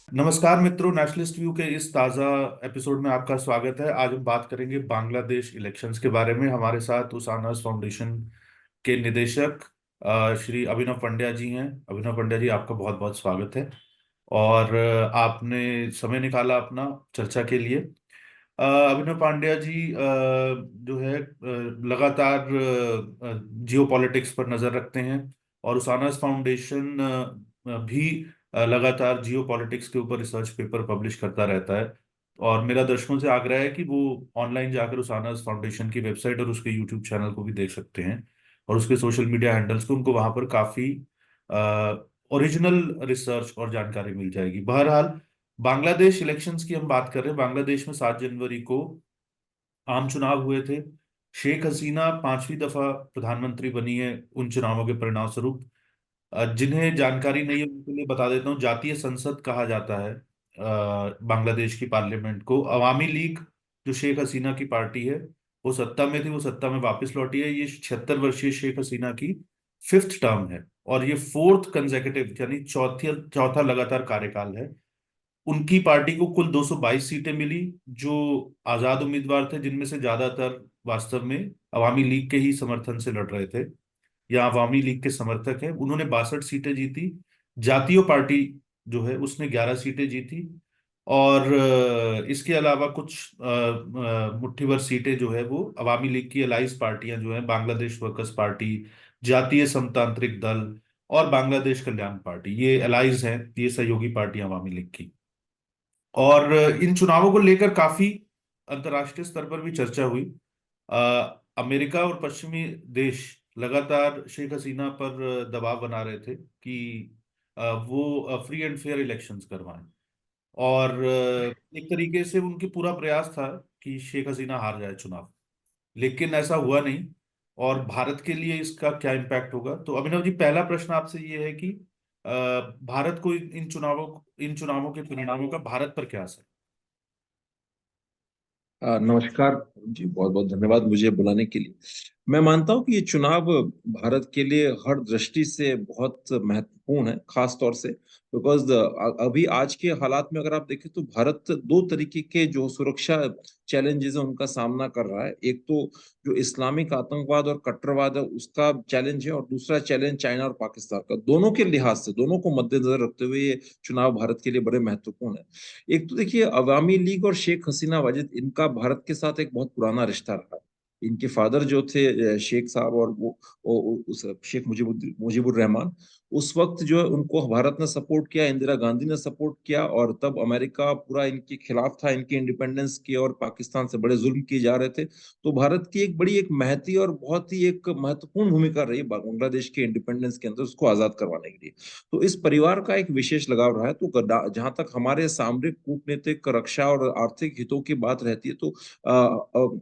नमस्कार मित्रों, nationalist view के इस ताज़ा एपिसोड में आपका स्वागत है। आज हम बात करेंगे बांग्लादेश इलेक्शंस के बारे में। हमारे साथ उसानास फाउंडेशन के निदेशक श्री अभिनव पंड्या जी हैं। अभिनव पंड्या जी, आपका बहुत बहुत स्वागत है। और आपने समय निकाला अपना चर्चा के लिए। अभिनव पांड्या जी जो है लगातार जियो पॉलिटिक्स पर नज़र रखते हैं। और उसानास फाउंडेशन भी लगातार जियो पॉलिटिक्स के ऊपर रिसर्च पेपर पब्लिश करता रहता है। और मेरा दर्शकों से आग्रह है कि वो ऑनलाइन जाकर उसानास फाउंडेशन की वेबसाइट और उसके यूट्यूब चैनल को भी देख सकते हैं। और उसके सोशल मीडिया हैंडल्स को, उनको वहां पर काफ़ी ओरिजिनल रिसर्च और जानकारी मिल जाएगी। बहरहाल, बांग्लादेश इलेक्शंस की हम बात कर रहे हैं। बांग्लादेश में 7 जनवरी को आम चुनाव हुए थे। शेख हसीना 5वीं दफा प्रधानमंत्री बनी है उन चुनावों के परिणाम स्वरूप। जिन्हें जानकारी नहीं है उनके लिए बता देता हूँ, जातीय संसद कहा जाता है बांग्लादेश की पार्लियामेंट को। अवामी लीग, जो शेख हसीना की पार्टी है, वो सत्ता में थी, वो सत्ता में वापस लौटी है। ये 76 वर्षीय शेख हसीना की फिफ्थ टर्म है। और ये फोर्थ कंजेकेटिव, यानी चौथी चौथा लगातार कार्यकाल है। उनकी पार्टी को कुल 222 सीटें मिली, जो आजाद उम्मीदवार थे, जिनमें से ज्यादातर वास्तव में अवामी लीग के ही समर्थन से लड़ रहे थे या अवामी लीग के समर्थक हैं। उन्होंने 62 सीटें जीती। जातीय पार्टी जो है उसने 11 सीटें जीती। और इसके अलावा कुछ मुट्ठी भर सीटें जो है वो अवामी लीग की अलाइज पार्टियां जो है, बांग्लादेश वर्कर्स पार्टी, जातीय समतांत्रिक दल और बांग्लादेश कल्याण पार्टी, ये अलाइज हैं, ये सहयोगी पार्टियां अवामी लीग की। और इन चुनावों को लेकर काफी अंतर्राष्ट्रीय स्तर पर भी चर्चा हुई। अमेरिका और पश्चिमी देश लगातार शेख हसीना पर दबाव बना रहे थे कि वो फ्री एंड फेयर इलेक्शंस करवाएं। और एक तरीके से उनकी पूरा प्रयास था कि शेख हसीना हार जाए चुनाव। लेकिन ऐसा हुआ नहीं। और भारत के लिए इसका क्या इम्पैक्ट होगा? तो अभिनव जी, पहला प्रश्न आपसे ये है कि भारत को इन चुनावों के परिणामों का भारत पर क्या असर? नमस्कार जी, बहुत बहुत धन्यवाद मुझे बुलाने के लिए। मैं मानता हूं कि ये चुनाव भारत के लिए हर दृष्टि से बहुत महत्वपूर्ण है, खास तौर से बिकॉज अभी आज के हालात में अगर आप देखें तो भारत दो तरीके के जो सुरक्षा चैलेंजेस है उनका सामना कर रहा है। एक तो जो इस्लामिक आतंकवाद और कट्टरवाद है उसका चैलेंज है, और दूसरा चैलेंज चाइना और पाकिस्तान का। दोनों के लिहाज से, दोनों को मद्देनजर रखते हुए ये चुनाव भारत के लिए बड़े महत्वपूर्ण है। एक तो देखिए, अवामी लीग और शेख हसीना वाजिद, इनका भारत के साथ एक बहुत पुराना रिश्ता रहा है। इनके फादर जो थे शेख साहब, और वो उस शेख मुजीबुर रहमान, उस वक्त जो है उनको भारत ने सपोर्ट किया, इंदिरा गांधी ने सपोर्ट किया, और तब अमेरिका पूरा इनके खिलाफ था, इनकी इंडिपेंडेंस की, और पाकिस्तान से बड़े जुल्म किए जा रहे थे। तो भारत की एक बड़ी, एक महती और बहुत ही एक महत्वपूर्ण भूमिका रही बांग्लादेश के इंडिपेंडेंस के अंदर, उसको आजाद करवाने के लिए। तो इस परिवार का एक विशेष लगाव रहा है। तो जहां तक हमारे सामरिक, कूटनीतिक, रक्षा और आर्थिक हितों की बात रहती है, तो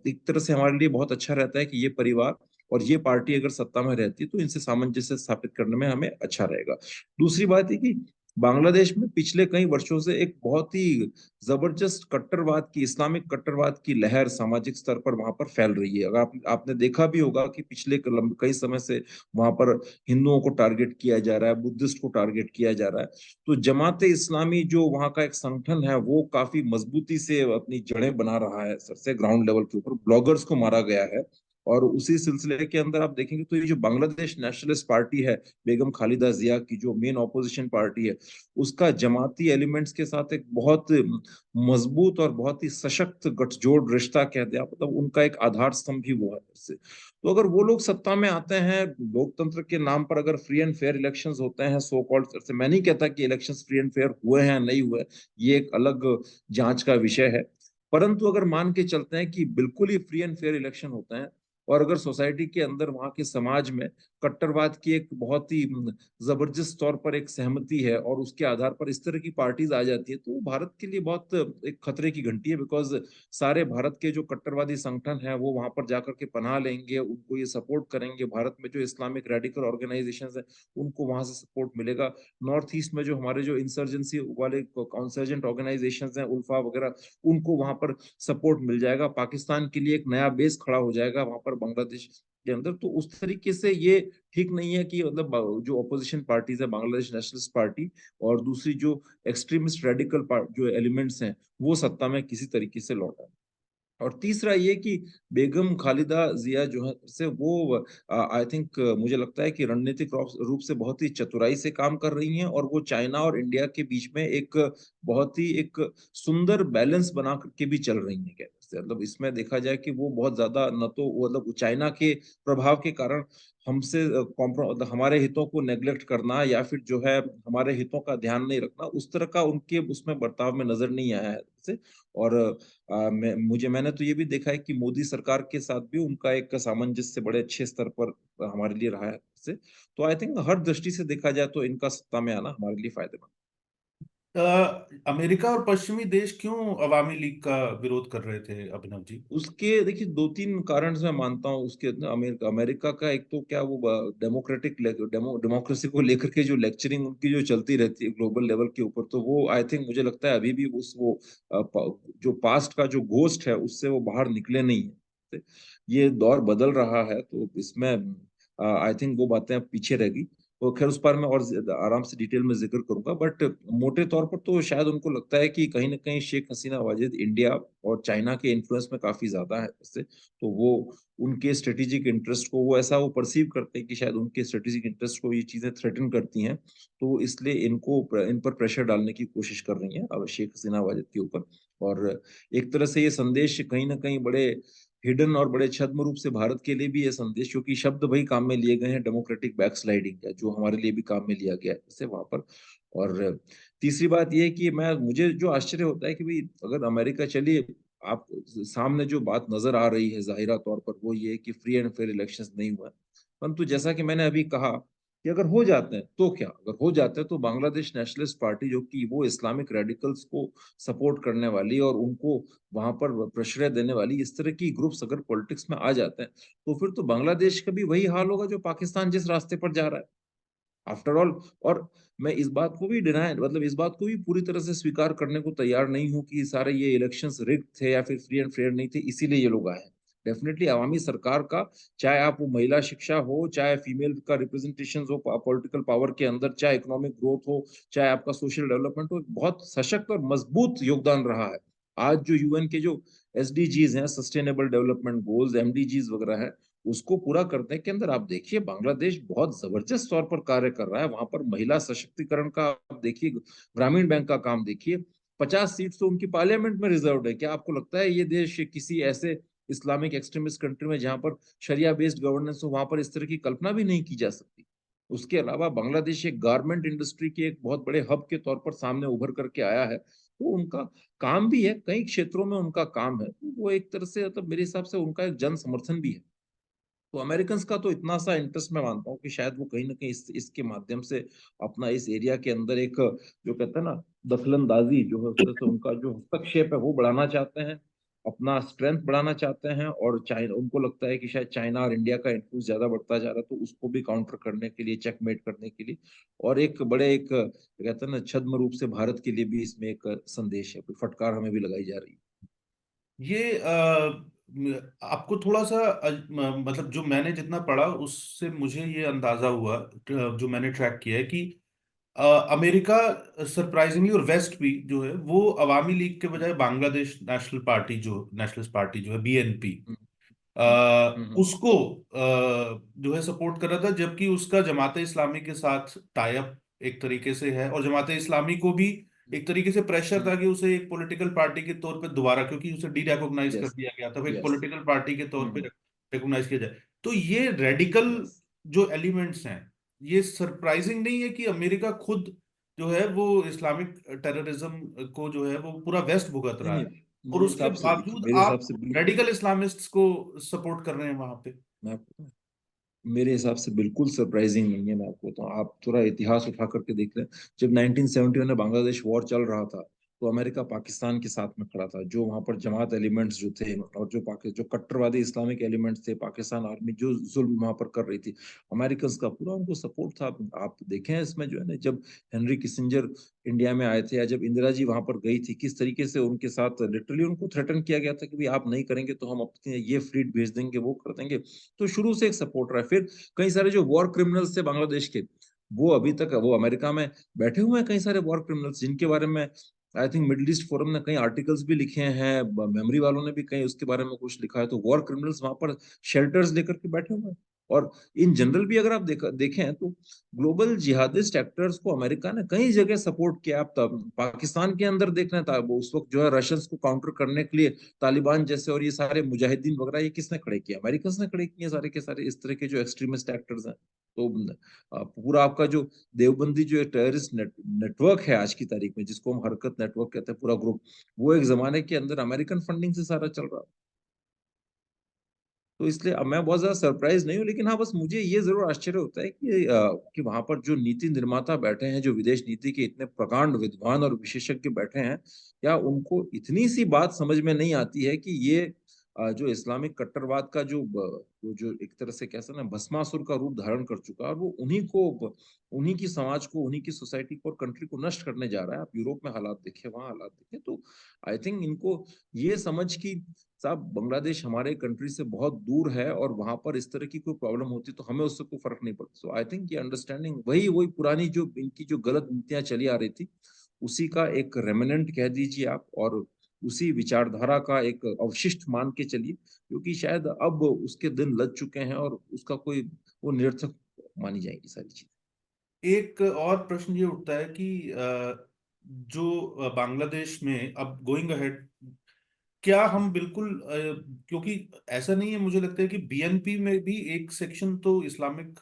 एक तरह से हमारे लिए बहुत अच्छा रहता है कि ये परिवार और ये पार्टी अगर सत्ता में रहती है तो इनसे सामंजस्य स्थापित करने में हमें अच्छा रहेगा। दूसरी बात है कि बांग्लादेश में पिछले कई वर्षों से एक बहुत ही जबरदस्त कट्टरवाद की, इस्लामिक कट्टरवाद की लहर सामाजिक स्तर पर वहां पर फैल रही है। अगर आपने देखा भी होगा कि पिछले कई समय से वहां पर हिंदुओं को टारगेट किया जा रहा है, बुद्धिस्ट को टारगेट किया जा रहा है। तो जमाते इस्लामी जो वहाँ का एक संगठन है, वो काफी मजबूती से अपनी जड़ें बना रहा है। सबसे ग्राउंड लेवल के ऊपर ब्लॉगर्स को मारा गया है। और उसी सिलसिले के अंदर आप देखेंगे तो ये जो बांग्लादेश नेशनलिस्ट पार्टी है, बेगम खालिदा जिया की जो मेन ऑपोजिशन पार्टी है, उसका जमाती एलिमेंट्स के साथ एक बहुत मजबूत और बहुत ही सशक्त गठजोड़ रिश्ता कह दिया, मतलब उनका एक आधार स्तंभ भी वो है इससे। तो अगर वो लोग सत्ता में आते हैं, लोकतंत्र के नाम पर अगर फ्री एंड फेयर इलेक्शंस होते हैं, सो कॉल्ड, से मैं नहीं कहता कि इलेक्शंस फ्री एंड फेयर हुए हैं नहीं हुए, ये एक अलग जांच का विषय है। परंतु अगर मान के चलते हैं कि बिल्कुल ही फ्री एंड फेयर इलेक्शन होते हैं, और अगर सोसाइटी के अंदर, वहां के समाज में कट्टरवाद की एक बहुत ही जबरदस्त तौर पर एक सहमति है, और उसके आधार पर इस तरह की पार्टीज आ जाती है, तो वो भारत के लिए बहुत एक खतरे की घंटी है। बिकॉज सारे भारत के जो कट्टरवादी संगठन हैं वो वहां पर जाकर के पनाह लेंगे, उनको ये सपोर्ट करेंगे। भारत में जो इस्लामिक रेडिकल ऑर्गेनाइजेशन है उनको वहां से सपोर्ट मिलेगा। नॉर्थ ईस्ट में जो हमारे जो इंसर्जेंसी वाले कॉन्सर्जेंट ऑर्गेनाइजेशन हैं, उल्फा वगैरह, उनको वहां पर सपोर्ट मिल जाएगा। पाकिस्तान के लिए एक नया बेस खड़ा हो जाएगा वहां पर बांग्लादेश के अंदर, तो उस तरीके से ये ठीक नहीं है कि मतलब जो अपोजिशन पार्टीज है, बांग्लादेश नेशनलिस्ट पार्टी और दूसरी जो एक्सट्रीमिस्ट रेडिकल जो एलिमेंट्स हैं, वो सत्ता में किसी तरीके से लौट आए। और तीसरा ये कि बेगम खालिदा जिया जो है से वो आई थिंक मुझे लगता है कि रणनीतिक रूप से बहुत ही चतुराई से काम कर रही हैं, और वो चाइना और इंडिया के बीच में एक बहुत ही एक सुंदर बैलेंस बना करके भी चल रही हैं, कहने से मतलब इसमें देखा जाए कि वो बहुत ज्यादा न तो मतलब चाइना के प्रभाव के कारण हमसे मतलब हमारे हितों को नेग्लेक्ट करना या फिर जो है हमारे हितों का ध्यान नहीं रखना, उस तरह का उनके उसमें बर्ताव में नजर नहीं आया है से। और मैंने तो ये भी देखा है कि मोदी सरकार के साथ भी उनका एक सामंजस्य बड़े अच्छे स्तर पर हमारे लिए रहा है से। तो आई थिंक हर दृष्टि से देखा जाए तो इनका सत्ता में आना हमारे लिए फायदेमंद। अमेरिका और पश्चिमी देश क्यों अवामी लीग का विरोध कर रहे थे अभिनव जी? उसके देखिए दो तीन कारण से मैं मानता हूँ उसके अंदर। अमेरिका अमेरिका का एक तो क्या वो डेमोक्रेटिक डेमोक्रेसी को लेकर के जो लेक्चरिंग उनकी जो चलती रहती है ग्लोबल लेवल के ऊपर, तो वो आई थिंक मुझे लगता है अभी भी उस वो जो पास्ट का जो घोस्ट है उससे वो बाहर निकले नहीं है। ये दौर बदल रहा है, तो इसमें आई थिंक वो बातें अब पीछे रहेगी। तो खैर उस पर मैं और आराम से डिटेल में जिक्र करूंगा, बट मोटे तौर पर तो शायद उनको लगता है कि कहीं ना कहीं शेख हसीना वाजिद इंडिया और चाइना के इन्फ्लुएंस में काफी ज्यादा है इससे, तो वो उनके स्ट्रेटेजिक इंटरेस्ट को वो ऐसा वो परसीव करते हैं कि शायद उनके स्ट्रेटेजिक इंटरेस्ट को ये चीजें थ्रेटन करती हैं, तो इसलिए इन पर प्रेशर डालने की कोशिश कर रही हैं अब शेख हसीना वाजिद के ऊपर। और एक तरह से ये संदेश कहीं ना कहीं बड़े हिडन और बड़े छद्म रूप से भारत के लिए भी ये संदेश, क्योंकि शब्द वही काम में लिए गए हैं डेमोक्रेटिक बैकस्लाइडिंग का, जो हमारे लिए भी काम में लिया गया है इससे वहां पर। और तीसरी बात ये है कि मैं मुझे जो आश्चर्य होता है कि भाई अगर अमेरिका, चलिए आप सामने जो बात नजर आ रही है जाहिरा तौर पर वो ये है कि फ्री एंड फेयर इलेक्शंस नहीं हुआ, परंतु जैसा कि मैंने अभी कहा कि अगर हो जाते हैं तो क्या, अगर हो जाते हैं तो बांग्लादेश नेशनलिस्ट पार्टी जो कि वो इस्लामिक रेडिकल्स को सपोर्ट करने वाली और उनको वहां पर प्रश्रय देने वाली इस तरह की ग्रुप्स अगर पॉलिटिक्स में आ जाते हैं, तो फिर तो बांग्लादेश का भी वही हाल होगा जो पाकिस्तान जिस रास्ते पर जा रहा है आफ्टर ऑल। और मैं इस बात को भी डिनाई मतलब इस बात को भी पूरी तरह से स्वीकार करने को तैयार नहीं हूं कि सारे ये इलेक्शंस रिग्ड थे या फिर फ्री एंड फेयर नहीं थे इसीलिए ये लोग आए हैं। डेफिनेटली आवामी सरकार का, चाहे आप वो महिला शिक्षा हो, चाहे फीमेल का रिप्रेजेंटेशन हो पॉलिटिकल पावर के अंदर, चाहे इकोनॉमिक ग्रोथ हो, चाहे आपका सोशल डेवलपमेंट हो, बहुत सशक्त और मजबूत योगदान रहा है। आज जो यूएन के जो एसडीजीज हैं, सस्टेनेबल डेवलपमेंट गोल्स, एमडीजीज वगैरह है, उसको पूरा करने के अंदर आप देखिए बांग्लादेश बहुत जबरदस्त तौर पर कार्य कर रहा है। वहां पर महिला सशक्तिकरण का आप देखिए, ग्रामीण बैंक का काम देखिए, 50 सीट तो उनकी पार्लियामेंट में रिजर्व है। क्या आपको लगता है ये देश किसी ऐसे इस्लामिक एक्सट्रीमिस्ट कंट्री में जहां पर शरिया बेस्ड गवर्नेंस हो, वहां पर इस तरह की कल्पना भी नहीं की जा सकती? उसके अलावा बांग्लादेश एक गारमेंट इंडस्ट्री के एक बहुत बड़े हब के तौर पर सामने उभर करके आया है, तो उनका काम भी है, कई क्षेत्रों में उनका काम है, तो वो एक तरह से मतलब मेरे हिसाब से उनका एक जन समर्थन भी है। तो अमेरिकन का तो इतना सा इंटरेस्ट मैं मानता हूँ कि शायद वो कहीं ना कहीं इसके माध्यम से अपना इस एरिया के अंदर एक जो कहते हैं ना दखलंदाजी जो है, उस तरह से उनका जो हस्तक्षेप है वो बढ़ाना चाहते हैं, अपना स्ट्रेंथ बढ़ाना चाहते हैं। और चाइना, उनको लगता है कि शायद चाइना और इंडिया का इन्फ्लुएंस ज्यादा बढ़ता जा रहा है, तो उसको भी काउंटर करने के लिए, चेकमेट करने के लिए, और एक बड़े एक कहते हैं ना छद्म रूप से भारत के लिए भी इसमें एक संदेश है, कोई फटकार हमें भी लगाई जा रही है। ये आपको थोड़ा सा मतलब जो मैंने जितना पढ़ा उससे मुझे ये अंदाजा हुआ, जो मैंने ट्रैक किया है कि अ, अमेरिका सरप्राइजिंगली और वेस्ट भी जो है वो अवामी लीग के बजाय बांग्लादेश नेशनलिस्ट पार्टी जो है बीएनपी, हम्म हम्म उसको जो है सपोर्ट कर रहा था, जबकि उसका जमाते इस्लामी के साथ टाई अप एक तरीके से है, और जमाते इस्लामी को भी एक तरीके से प्रेशर हम्म। था कि उसे एक पॉलिटिकल पार्टी के तौर पे दोबारा, क्योंकि उसे डी रिकॉग्नाइज कर यस दिया गया था, वो एक यस। पॉलिटिकल पार्टी के तौर पे हम्म। रिकॉग्नाइज किया जाए। तो ये रेडिकल यस। जो एलिमेंट्स हैं, ये सरप्राइजिंग नहीं है कि अमेरिका खुद जो है वो इस्लामिक टेररिज्म को जो है वो पूरा वेस्ट भुगत नहीं रहा है, नहीं, और मेरे उसके हिसाब से देखिए, बावजूद मेरे हिसाब आप से बिल्कुल, रेडिकल इस्लामिस्ट्स को सपोर्ट कर रहे हैं वहां पे। मैं आपको मेरे हिसाब से बिल्कुल सरप्राइजिंग नहीं है। मैं आपको तो आप थोड़ा इतिहास उठा करके देख लें, जब 1971 में बांग्लादेश वॉर चल रहा था, तो अमेरिका पाकिस्तान के साथ में खड़ा था। जो वहां पर जमात एलिमेंट्स जो थे और जो कट्टरवादी इस्लामिक एलिमेंट्स थे, पाकिस्तान आर्मी जो जुल्म वहां पर कर रही थी, अमेरिकन का पूरा उनको सपोर्ट था। आप देखें इसमें जो है ना, जब हेनरी किसिंजर इंडिया में आए थे या जब इंदिरा जी वहां पर गई थी, किस तरीके से उनके साथ लिटरली उनको थ्रेटन किया गया था कि भाई आप नहीं करेंगे तो हम अपने ये फ्लीट भेज देंगे, वो कर देंगे। तो शुरू से एक सपोर्ट रहा है। फिर कई सारे जो वॉर क्रिमिनल्स थे बांग्लादेश के, वो अभी तक वो अमेरिका में बैठे हुए हैं, कई सारे वॉर क्रिमिनल्स जिनके बारे में I think middle east forum ने कई आर्टिकल्स भी लिखे हैं, मेमोरी वालों ने भी कहीं उसके बारे में कुछ लिखा है। तो वॉर क्रिमिनल्स वहां पर शेल्टर्स लेकर के बैठे हुए हैं। और इन जनरल भी अगर आप देखें तो ग्लोबल जिहादिस्ट एक्टर्स को अमेरिका ने कई जगह सपोर्ट किया। आप तब पाकिस्तान के अंदर देखना था, वो उस वक्त जो है रशियंस को काउंटर करने के लिए तालिबान जैसे और ये सारे मुजाहिदीन वगैरह, ये किसने खड़े किया? अमेरिकन ने खड़े किए सारे के सारे, इस तरह के जो एक्सट्रीमिस्ट एक्टर्स हैं। तो पूरा आपका जो देवबंदी जो टेररिस्ट नेटवर्क है आज की तारीख में, जिसको हम हरकत नेटवर्क कहते हैं, पूरा ग्रुप, वो एक जमाने के अंदर अमेरिकन फंडिंग से सारा चल रहा। तो इसलिए अब मैं बहुत ज्यादा सरप्राइज नहीं हूँ, लेकिन हाँ बस मुझे ये जरूर आश्चर्य होता है कि वहां पर जो नीति निर्माता बैठे हैं, जो विदेश नीति के इतने प्रकांड विद्वान और विशेषज्ञ बैठे हैं, क्या उनको इतनी सी बात समझ में नहीं आती है कि ये जो इस्लामिक कट्टरवाद का जो एक तरह से कैसा ना भस्मासुर का रूप धारण कर चुका है, और वो उन्हीं की समाज को, उन्हीं की सोसाइटी को और कंट्री को नष्ट करने जा रहा है। आप यूरोप में हालात देखें, वहां हालात देखें, तो आई थिंक इनको ये समझ की साहब बांग्लादेश हमारे कंट्री से बहुत दूर है और वहां पर इस तरह की कोई प्रॉब्लम होती तो हमें उससे कोई फर्क नहीं पड़ता। सो आई थिंक ये अंडरस्टैंडिंग वही वही पुरानी जो इनकी जो गलत नीतियां चली आ रही थी, उसी का एक रेमिनेंट कह दीजिए आप, और उसी विचारधारा का एक अवशिष्ट मान के चलिए, क्योंकि शायद अब उसके दिन लग चुके हैं और उसका कोई वो निरर्थक मानी जाएगी सारी चीजें। एक और प्रश्न ये उठता है कि जो बांग्लादेश में अब गोइंग अहेड, क्या हम बिल्कुल क्योंकि ऐसा नहीं है, मुझे लगता है कि बीएनपी में भी एक सेक्शन तो इस्लामिक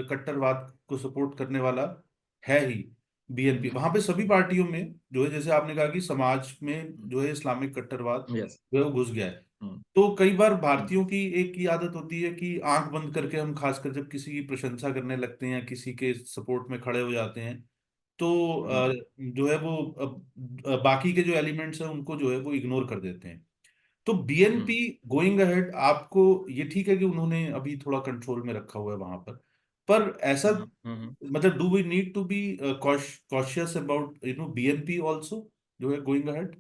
कट्टरवाद को सपोर्ट करने वाला है ही। बीएनपी वहां पे सभी पार्टियों में जो है, जैसे आपने कहा कि समाज में जो है इस्लामिक कट्टरवाद यस। जो है वो घुस गया है। हम्म। तो कई बार हम्म। भारतीयों की एक ही आदत होती है कि आंख बंद करके हम, खासकर जब किसी की प्रशंसा करने लगते हैं या किसी के सपोर्ट में खड़े हो जाते हैं, तो हम्म। जो है वो बाकी के जो एलिमेंट्स हैं उनको जो है वो इग्नोर कर देते हैं। तो बीएनपी हम्म। गोइंग अहेड, आपको ये ठीक है कि उन्होंने अभी थोड़ा कंट्रोल में रखा हुआ है वहां पर ऐसा, हम्म। हम्म। मतलब do we need to be cautious about BNP also जो है गोइंग अहेड?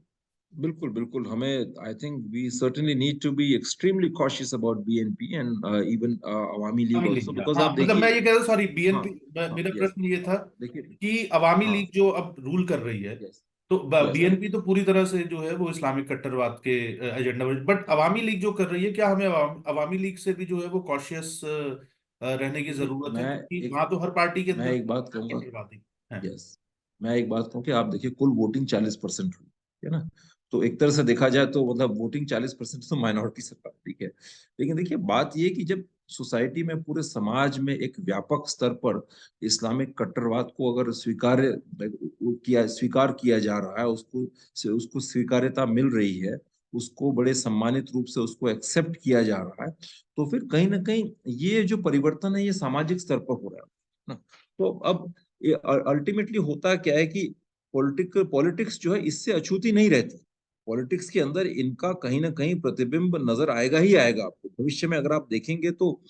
बिल्कुल बिल्कुल, हमें I think we certainly need to be extremely cautious about BNP and even Awami League Awami also, League, because हाँ, आप मतलब मैं देखिए। ये कह रहा हूँ, सॉरी, हाँ। बीएनपी, हाँ। मेरा यस। प्रश्न ये था देखिए। कि अवामी हाँ। लीग जो अब रूल कर रही है, यस। तो यस। बीएनपी तो पूरी तरह से जो है वो इस्लामिक कट्टरवाद के एजेंडा में, बट अवामी लीग जो कर रही है, क्या हमें अवामी लीग से भी जो है वो कॉशियस रहने की देखिए जरूरत है, मैं क्योंकि एक वहां तो हर पार्टी के मैं अंदर एक बात कहूंगा। कट्टरवादी है। यस। मैं एक बात कहूँ कि आप देखिए कुल वोटिंग 40% हुई है ना। तो एक तरह से देखा जाए तो मतलब वोटिंग 40% तो माइनॉरिटी सरकार, ठीक है। लेकिन देखिए बात ये कि जब सोसाइटी में, पूरे समाज में एक व्यापक स्तर पर इस्लामिक कट्टरवाद को अगर स्वीकार किया जा रहा है, उसको स्वीकार्यता मिल रही है, उसको बड़े सम्मानित रूप से उसको एक्सेप्ट किया जा रहा है, तो फिर कहीं ना कहीं ये जो परिवर्तन है ये सामाजिक स्तर पर हो रहा है ना। तो अब ये अल्टीमेटली होता क्या है कि पॉलिटिक्स जो है इससे अछूती नहीं रहती। पॉलिटिक्स के अंदर इनका कहीं ना कहीं प्रतिबिंब नजर आएगा ही आएगा आपको भविष्य में, अगर आप देखेंगे तो।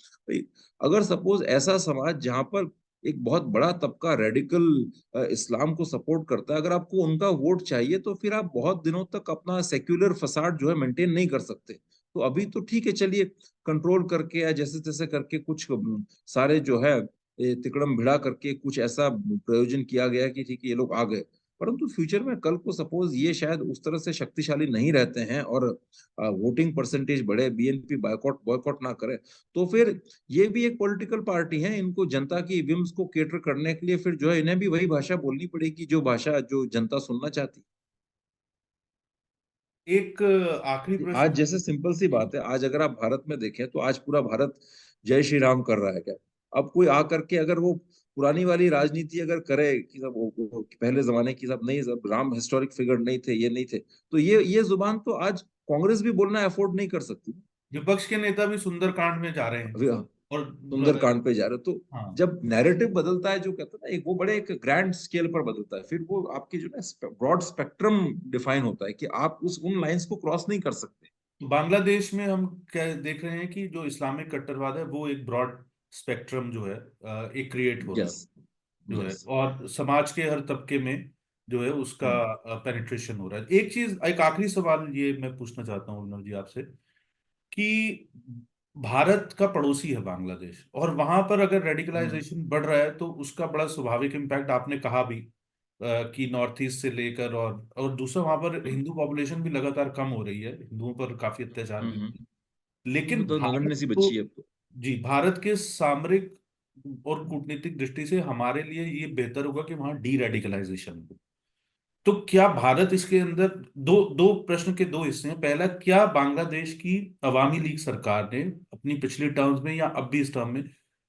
अगर सपोज ऐसा समाज जहां पर एक बहुत बड़ा तबका रेडिकल इस्लाम को सपोर्ट करता है, अगर आपको उनका वोट चाहिए, तो फिर आप बहुत दिनों तक अपना सेक्युलर फसाड जो है मेंटेन नहीं कर सकते। तो अभी तो ठीक है, चलिए कंट्रोल करके या जैसे तैसे करके कुछ सारे जो है तिकड़म भिड़ा करके कुछ ऐसा प्रयोजन किया गया कि ठीक है ये लोग आ गए। परंतु फ्यूचर में कल को सपोज ये शायद उस तरह से शक्तिशाली नहीं रहते हैं और वोटिंग परसेंटेज बढ़े, बीएनपी बॉयकॉट बॉयकॉट ना करे, तो फिर ये भी एक पॉलिटिकल पार्टी है, इनको जनता की विम्स को केटर करने के लिए फिर जो है इन्हें भी वही भाषा बोलनी पड़ेगी जो भाषा जो जनता सुनना चाहती। एक आखिरी आज प्रश्न। जैसे सिंपल सी बात है, आज अगर आप भारत में देखें तो आज पूरा भारत जय श्री राम कर रहा है क्या? अब कोई आ करके अगर वो पुरानी वाली राजनीति अगर करे कि सब वो पहले जमाने की, सब नहीं, सब राम हिस्टोरिक फिगर नहीं थे, ये नहीं थे, तो ये जुबान तो आज कांग्रेस भी बोलना अफोर्ड नहीं कर सकती। विपक्ष के नेता भी सुंदरकांड में जा रहे हैं। और सुंदरकांड पे जा रहे हो। तो हाँ, जब नैरेटिव बदलता है, जो कहते हैं ना, एक वो बड़े एक ग्रैंड स्केल पर बदलता है, फिर वो आपकी जो ना ब्रॉड स्पेक्ट्रम डिफाइन होता है कि आप उस उन लाइंस को क्रॉस नहीं कर सकते। बांग्लादेश में हम क्या देख रहे हैं कि जो इस्लामिक कट्टरवाद है वो एक ब्रॉड स्पेक्ट्रम जो है एक क्रिएट हो रहा यस, है, जो है, यस। और समाज के हर तबके में जो है उसका पेनिट्रेशन हो रहा है। एक चीज, एक आखिरी सवाल ये मैं पूछना चाहता हूँ विनोद जी आपसे, कि भारत का पड़ोसी है बांग्लादेश, और वहां पर अगर रेडिकलाइजेशन बढ़ रहा है तो उसका बड़ा स्वाभाविक इम्पैक्ट आपने कहा भी कि नॉर्थ ईस्ट से लेकर, और दूसरा वहां पर हिंदू पॉपुलेशन भी लगातार कम हो रही है, हिंदुओं पर काफी अत्याचार भी हो रहे हैं। लेकिन तो नगण्य भारत सी तो, बच्ची है अब तो। जी, भारत के सामरिक और कूटनीतिक दृष्टि से हमारे लिए ये बेहतर होगा कि वहां डी रेडिकलाइजेशन हो। तो क्या भारत इसके अंदर, दो दो प्रश्न के दो हिस्से हैं। पहला, क्या बांग्लादेश की अवामी लीग सरकार ने अपनी पिछली टर्म्स में या अब भी इस टर्म में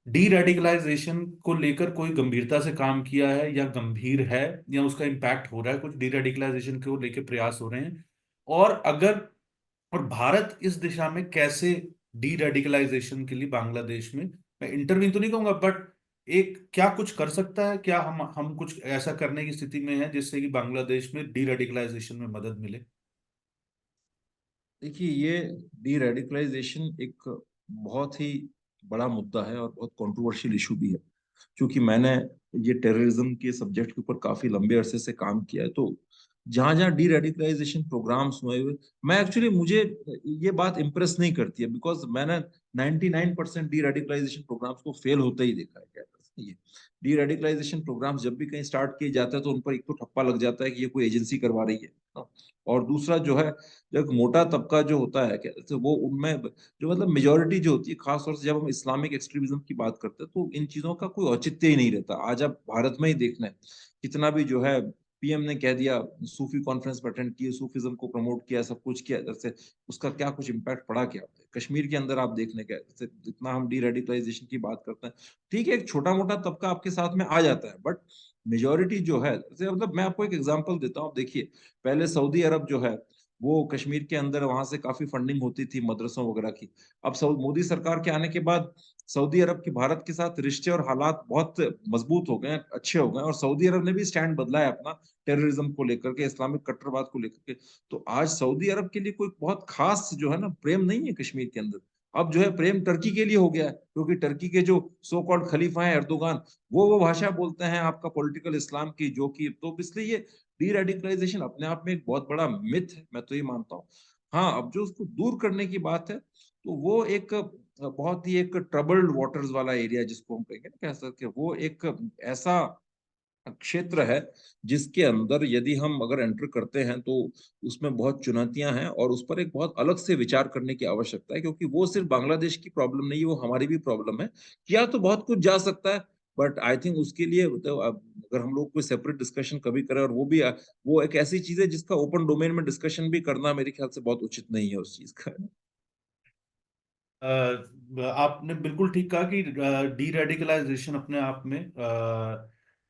डी रेडिकलाइजेशन को लेकर कोई गंभीरता से काम किया है, या गंभीर है, या उसका इम्पैक्ट हो रहा है, कुछ डी रेडिकलाइजेशन को लेकर प्रयास हो रहे हैं? और अगर, और भारत इस दिशा में कैसे डी रेडिकलाइजेशन के लिए बांग्लादेश में, मैं इंटरवीन तो नहीं कहूंगा, बट एक क्या कुछ कर सकता है? क्या हम कुछ ऐसा करने की स्थिति में है जिससे कि बांग्लादेश में डी रेडिकलाइजेशन में मदद मिले? देखिए, ये डी रेडिकलाइजेशन एक बहुत ही बड़ा मुद्दा है और बहुत कंट्रोवर्शियल इशू भी है। क्योंकि मैंने ये टेररिज्म के सब्जेक्ट के ऊपर काफी लंबे अरसे से काम किया है, तो जहां जहां डी रेडिकलाइजेशन प्रोग्राम्स हुए हुए, मैं एक्चुअली, मुझे ये बात इंप्रेस नहीं करती है, बिकॉज मैंने 99% डी रेडिकलाइजेशन प्रोग्राम्स को फेल होते ही देखा है। क्या ये डी रेडिकलाइजेशन प्रोग्राम्स जब भी कहीं स्टार्ट किए जाते हैं तो उन पर एक तो ठप्पा लग जाता है कि ये कोई एजेंसी करवा रही है ना। और दूसरा जो है, जो एक मोटा तबका जो होता है, क्या तो वो उनमें जो मतलब मेजोरिटी जो होती है, खासतौर से जब हम इस्लामिक एक्सट्रीमिज्म की बात करते हैं, तो इन चीजों का कोई औचित्य ही नहीं रहता। आज आप भारत में ही देखना है, कितना भी जो है पीएम ने कह दिया, सूफी कॉन्फ्रेंस में अटेंड किए, सूफीज्म को प्रमोट किया, सब कुछ किया, जैसे उसका क्या कुछ इम्पैक्ट पड़ा क्या? कश्मीर के अंदर आप देखने का, जैसे इतना हम डी रेडिकलाइजेशन की बात करते हैं, ठीक है, एक छोटा मोटा तबका आपके साथ में आ जाता है, बट मेजोरिटी जो है, जैसे मतलब मैं आपको एक एग्जांपल देता हूँ। देखिए, पहले सऊदी अरब जो है, वो कश्मीर के अंदर वहां से काफी फंडिंग होती थी मदरसों वगैरह की। अब मोदी सरकार के आने के बाद सऊदी अरब के भारत के साथ रिश्ते और हालात बहुत मजबूत हो गए हैं, अच्छे हो गए हैं, और सऊदी अरब ने भी स्टैंड बदला है अपना, टेररिज्म को लेकर के, इस्लामिक कट्टरवाद को लेकर के। तो आज सऊदी अरब के लिए कोई बहुत खास जो है ना प्रेम नहीं है कश्मीर के अंदर। अब जो है प्रेम टर्की के लिए हो गया है, क्योंकि टर्की के जो सो कॉल्ड खलीफा हैं एर्दोगान, वो भाषा बोलते हैं आपका पॉलिटिकल इस्लाम की, जो कि तो इसलिए ये डी रेडिकलाइजेशन अपने आप में एक बहुत बड़ा मिथ है, मैं तो ये मानता हूँ। हाँ, अब जो उसको दूर करने की बात है, तो वो एक बहुत ही एक ट्रबल्ड वाटर्स वाला एरिया जिसको हम कहेंगे ना, कह सकते हैं, वो एक ऐसा क्षेत्र है जिसके अंदर यदि हम अगर एंटर करते हैं तो उसमें बहुत चुनौतियां हैं, और उस पर एक बहुत अलग से विचार करने की आवश्यकता है, क्योंकि वो सिर्फ बांग्लादेश की प्रॉब्लम नहीं है, वो हमारी भी प्रॉब्लम है। किया तो बहुत कुछ जा सकता है, बट आई थिंक उसके लिए तो अगर हम लोग कोई सेपरेट डिस्कशन कभी करें, और वो भी वो एक ऐसी चीज है जिसका ओपन डोमेन में डिस्कशन भी करना मेरे ख्याल से बहुत उचित नहीं है उस चीज का। आपने बिल्कुल ठीक कहा कि डी रेडिकलाइजेशन अपने आप में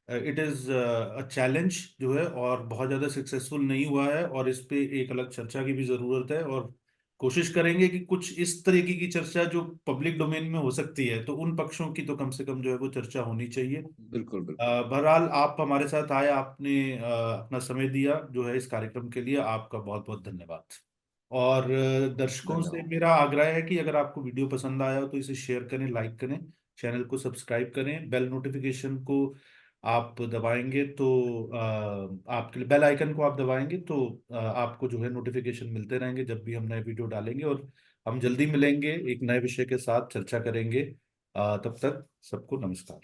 इट इज अ चैलेंज जो है, और बहुत ज़्यादा सक्सेसफुल नहीं हुआ है, और इस पे एक अलग चर्चा की भी ज़रूरत है। और कोशिश करेंगे कि कुछ इस तरीके की चर्चा जो पब्लिक डोमेन में हो सकती है, तो उन पक्षों की तो कम से कम जो है वो चर्चा होनी चाहिए। बिल्कुल, बिल्कुल। बहरहाल, आप हमारे साथ आए, आपने अपना समय दिया जो है इस कार्यक्रम के लिए, आपका बहुत बहुत धन्यवाद। और दर्शकों से धन्यवाद। मेरा आग्रह है कि अगर आपको वीडियो पसंद आया हो तो इसे शेयर करें, लाइक करें, चैनल को सब्सक्राइब करें, बेल नोटिफिकेशन को आप दबाएंगे तो आपके लिए बेल आइकन को आप दबाएंगे तो आपको जो है नोटिफिकेशन मिलते रहेंगे जब भी हम नए वीडियो डालेंगे। और हम जल्दी मिलेंगे, एक नए विषय के साथ चर्चा करेंगे। तब तक सबको नमस्कार।